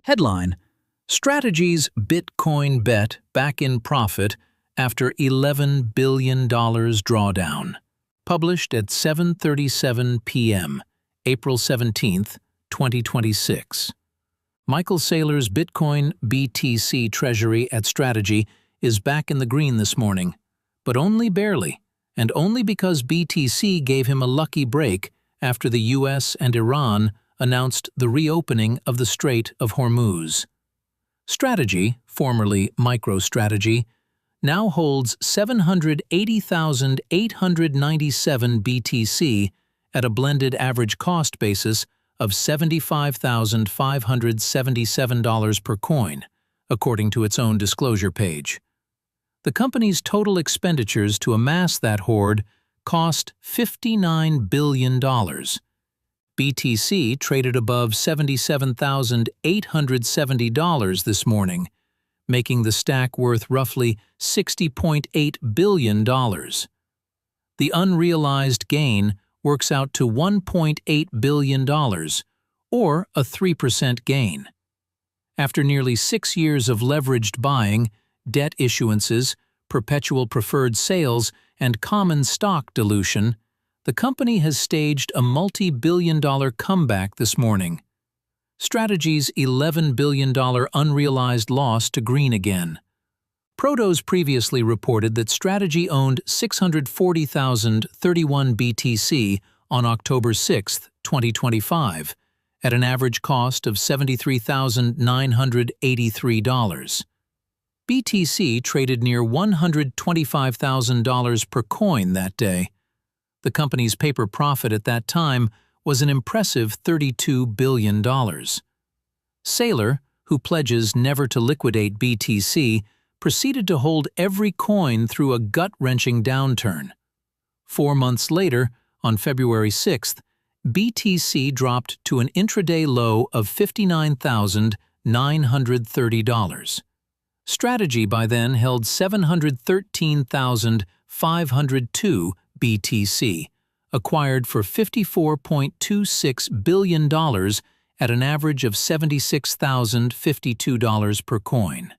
Headline: Strategy's Bitcoin bet back in profit after $11 billion drawdown. Published at 7:37 p.m., April 17, 2026. Michael Saylor's Bitcoin BTC treasury at Strategy is back in the green this morning, but only barely, and only because BTC gave him a lucky break after the US and Iran announced the reopening of the Strait of Hormuz. Strategy, formerly MicroStrategy, now holds 780,897 BTC at a blended average cost basis of $75,577 per coin, according to its own disclosure page. The company's total expenditures to amass that hoard cost $59 billion. BTC traded above $77,870 this morning, making the stack worth roughly $60.8 billion. The unrealized gain works out to $1.8 billion, or a 3% gain. After nearly 6 years of leveraged buying, debt issuances, perpetual preferred sales, and common stock dilution, the company has staged a multi-billion-dollar comeback this morning. Strategy's $11 billion unrealized loss to green again. Protos previously reported that Strategy owned 640,031 BTC on October 6, 2025, at an average cost of $73,983. BTC traded near $125,000 per coin that day. The company's paper profit at that time was an impressive $32 billion. Saylor, who pledges never to liquidate BTC, proceeded to hold every coin through a gut-wrenching downturn. 4 months later, on February 6th, BTC dropped to an intraday low of $59,930. Strategy by then held 713,502 BTC, acquired for $54.26 billion at an average of $76,052 per coin.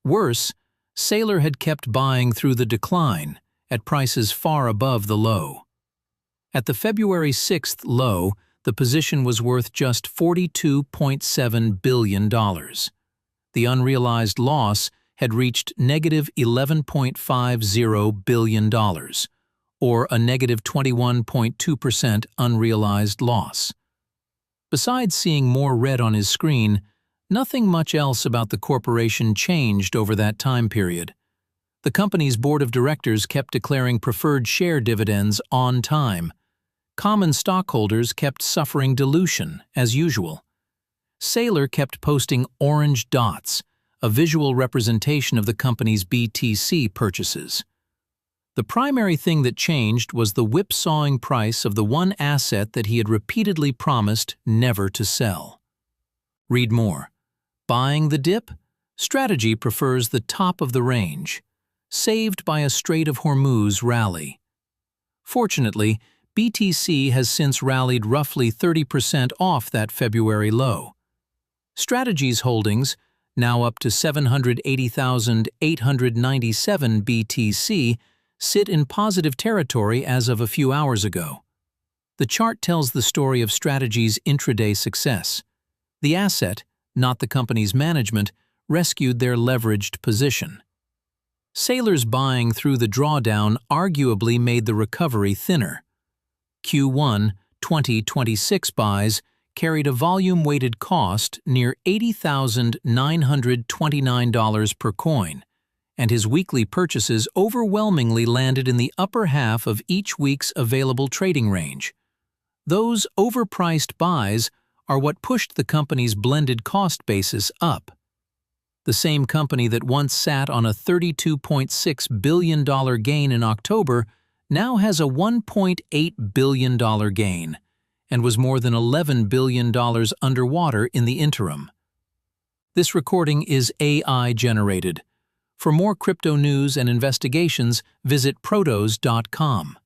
Worse, Saylor had kept buying through the decline, at prices far above the low. At the February 6th low, the position was worth just $42.7 billion. The unrealized loss had reached negative $11.50 billion, or a negative 21.2% unrealized loss. Besides seeing more red on his screen, nothing much else about the corporation changed over that time period. The company's board of directors kept declaring preferred share dividends on time. Common stockholders kept suffering dilution, as usual. Saylor kept posting orange dots, a visual representation of the company's BTC purchases. The primary thing that changed was the whipsawing price of the one asset that he had repeatedly promised never to sell. Read more. Buying the dip? Strategy prefers the top of the range, saved by a Strait of Hormuz rally. Fortunately, BTC has since rallied roughly 30% off that February low. Strategy's holdings, now up to 780,897 BTC, sit in positive territory as of a few hours ago. The chart tells the story of Strategy's intraday success. The asset, not the company's management, rescued their leveraged position. Saylor's buying through the drawdown arguably made the recovery thinner. Q1 2026 buys carried a volume-weighted cost near $80,929 per coin, and his weekly purchases overwhelmingly landed in the upper half of each week's available trading range. Those overpriced buys are what pushed the company's blended cost basis up. The same company that once sat on a $32.6 billion gain in October now has a $1.8 billion gain, and was more than $11 billion underwater in the interim. This recording is AI-generated. For more crypto news and investigations, visit protos.com.